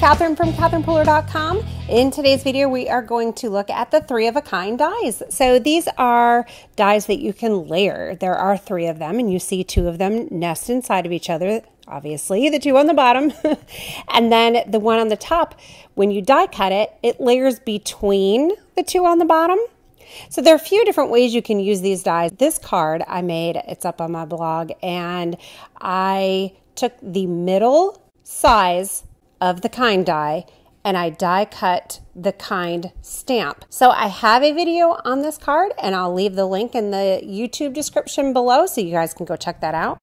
Catherine from CatherinePuller.com. In today's video, we are going to look at the 3-of-a-kind dies. So these are dies that you can layer. There are 3 of them, and you see 2 of them nest inside of each other. Obviously, the 2 on the bottom. And then the one on the top, when you die cut it, it layers between the 2 on the bottom. So there are a few different ways you can use these dies. This card I made, it's up on my blog, and I took the middle size of the kind die and I die cut the kind stamp. So I have a video on this card and I'll leave the link in the YouTube description below so you guys can go check that out.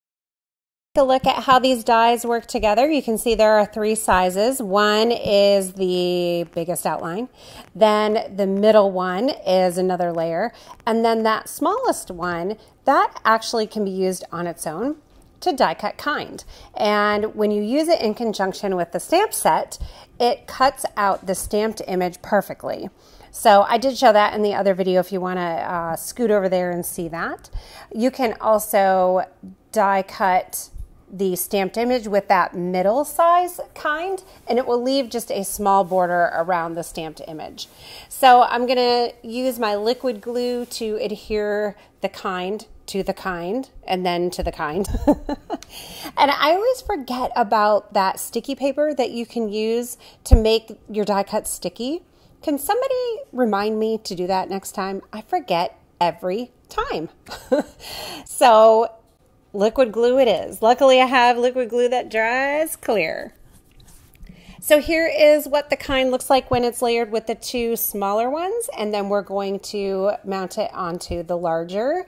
Take a look at how these dies work together. You can see there are 3 sizes. One is the biggest outline, then the middle one is another layer, and then that smallest one, that actually can be used on its own to die cut kind. And when you use it in conjunction with the stamp set, it cuts out the stamped image perfectly. So I did show that in the other video if you want to scoot over there and see that. You can also die cut the stamped image with that middle size kind, and it will leave just a small border around the stamped image. So I'm going to use my liquid glue to adhere the kind to the kind and then to the kind. And I always forget about that sticky paper that you can use to make your die cut sticky. Can somebody remind me to do that next time? I forget every time. So liquid glue it is. Luckily I have liquid glue that dries clear. So here is what the kind looks like when it's layered with the 2 smaller ones, and then we're going to mount it onto the larger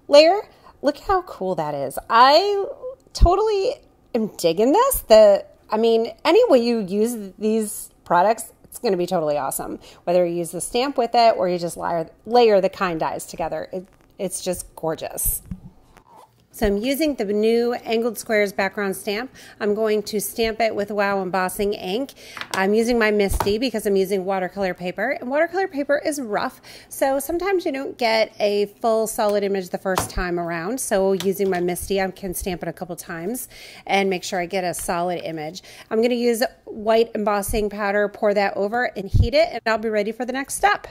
layer. Look how cool that is. I totally am digging this. I mean, any way you use these products, it's going to be totally awesome. Whether you use the stamp with it or you just layer the kind dies together, it's just gorgeous. So I'm using the new Angled Squares background stamp. I'm going to stamp it with Wow Embossing ink. I'm using my Misty because I'm using watercolor paper, and watercolor paper is rough, so sometimes you don't get a full solid image the first time around. So using my Misty, I can stamp it a couple times and make sure I get a solid image. I'm going to use white embossing powder, pour that over and heat it, and I'll be ready for the next step.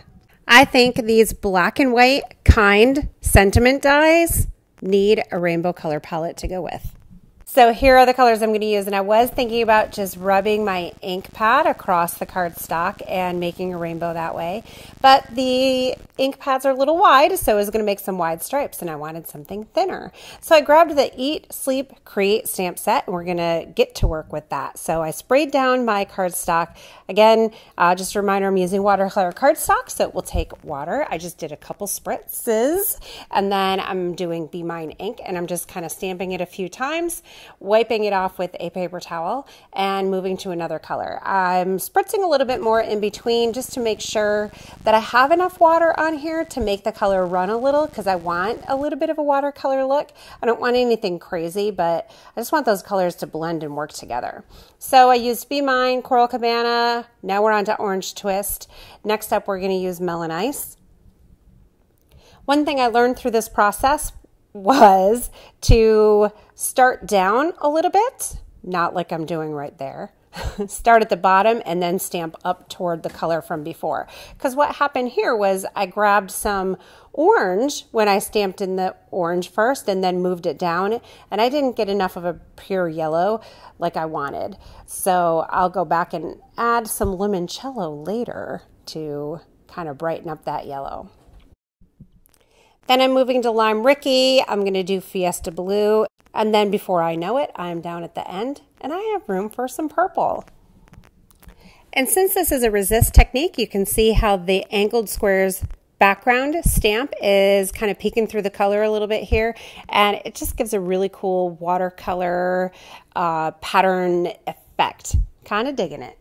I think these black and white kind sentiment dies need a rainbow color palette to go with. So here are the colors I'm going to use, and I was thinking about just rubbing my ink pad across the cardstock and making a rainbow that way, but the ink pads are a little wide, so I was going to make some wide stripes, and I wanted something thinner. So I grabbed the Eat, Sleep, Create stamp set, and we're going to get to work with that. So I sprayed down my cardstock. Again, just a reminder, I'm using watercolor cardstock, so it will take water. I just did a couple spritzes, and then I'm doing Be Mine ink, and I'm just kind of stamping it a few times, wiping it off with a paper towel, and moving to another color. I'm spritzing a little bit more in between just to make sure that I have enough water on here to make the color run a little, because I want a little bit of a watercolor look. I don't want anything crazy, but I just want those colors to blend and work together. So I used Be Mine, Coral Cabana. Now we're on to Orange Twist. Next up, we're going to use Melon Ice. One thing I learned through this process was to start down a little bit, not like I'm doing right there. Start at the bottom and then stamp up toward the color from before. Because what happened here was I grabbed some orange when I stamped in the orange first and then moved it down, and I didn't get enough of a pure yellow like I wanted. So I'll go back and add some limoncello later to kind of brighten up that yellow. Then I'm moving to Lime Rickey. I'm going to do Fiesta Blue. And then before I know it, I'm down at the end and I have room for some purple. And since this is a resist technique, you can see how the Angled Squares background stamp is kind of peeking through the color a little bit here. And it just gives a really cool watercolor pattern effect. Kind of digging it.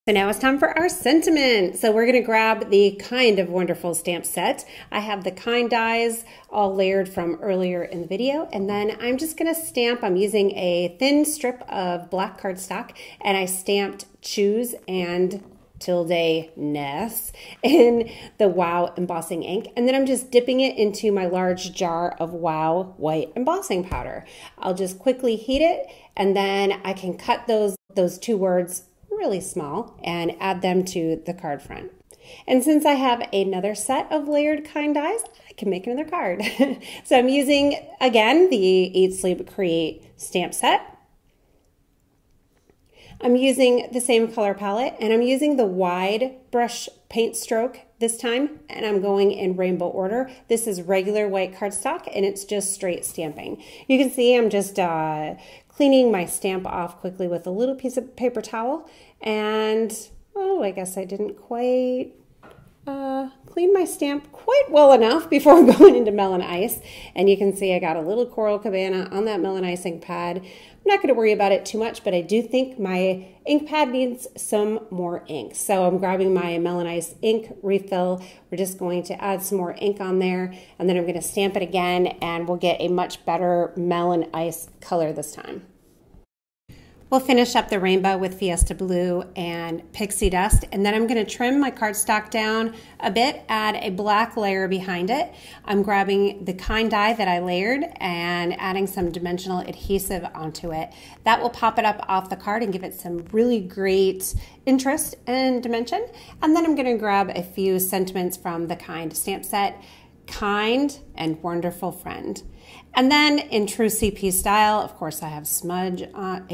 So now it's time for our sentiment. So we're going to grab the Kind of Wonderful stamp set. I have the kind dies all layered from earlier in the video, and then I'm just going to stamp. I'm using a thin strip of black cardstock, and I stamped Choose and tilde ness in the Wow embossing ink, and then I'm just dipping it into my large jar of Wow white embossing powder. I'll just quickly heat it, and then I can cut those 2 words really small, and add them to the card front. And since I have another set of layered kind dies, I can make another card. So I'm using, again, the 8 Sleep Create stamp set. I'm using the same color palette, and I'm using the wide brush paint stroke this time, and I'm going in rainbow order. This is regular white cardstock, and it's just straight stamping. You can see I'm just cleaning my stamp off quickly with a little piece of paper towel, and oh, I guess I didn't quite clean my stamp quite well enough before going into Melon Ice. And you can see I got a little coral cabana on that Melon Ice ink pad. I'm not going to worry about it too much, but I do think my ink pad needs some more ink. So I'm grabbing my Melon Ice ink refill. We're just going to add some more ink on there, and then I'm going to stamp it again, and we'll get a much better Melon Ice color this time. We'll finish up the rainbow with Fiesta Blue and Pixie Dust, and then I'm going to trim my cardstock down a bit, add a black layer behind it. I'm grabbing the kind die that I layered and adding some dimensional adhesive onto it. That will pop it up off the card and give it some really great interest and dimension. And then I'm going to grab a few sentiments from the Kind stamp set, Kind and Wonderful Friend. And then in true CP style, of course, I have a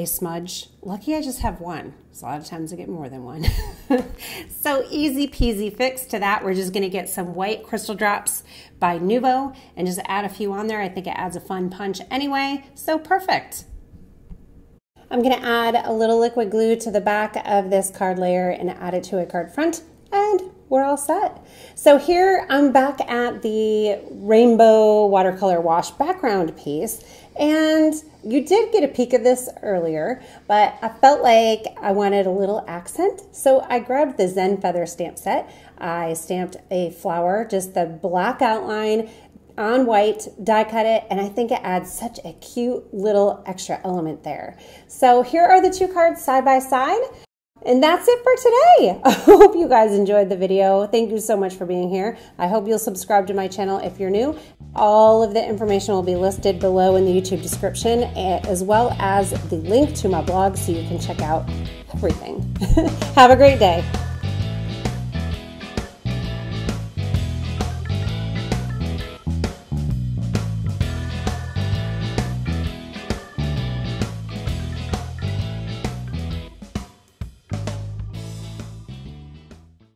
smudge. Lucky I just have one. So a lot of times I get more than one. So easy peasy fix to that. We're just gonna get some white crystal drops by Nuvo and just add a few on there. I think it adds a fun punch anyway, so perfect. I'm gonna add a little liquid glue to the back of this card layer and add it to a card front, and we're all set. So here I'm back at the rainbow watercolor wash background piece, and you did get a peek of this earlier, but I felt like I wanted a little accent, so I grabbed the Zen Feather Stamp Set. I stamped a flower, just the black outline on white, die cut it, and I think it adds such a cute little extra element there. So here are the two cards side by side. And that's it for today. I hope you guys enjoyed the video. Thank you so much for being here. I hope you'll subscribe to my channel if you're new. All of the information will be listed below in the YouTube description, as well as the link to my blog so you can check out everything. Have a great day.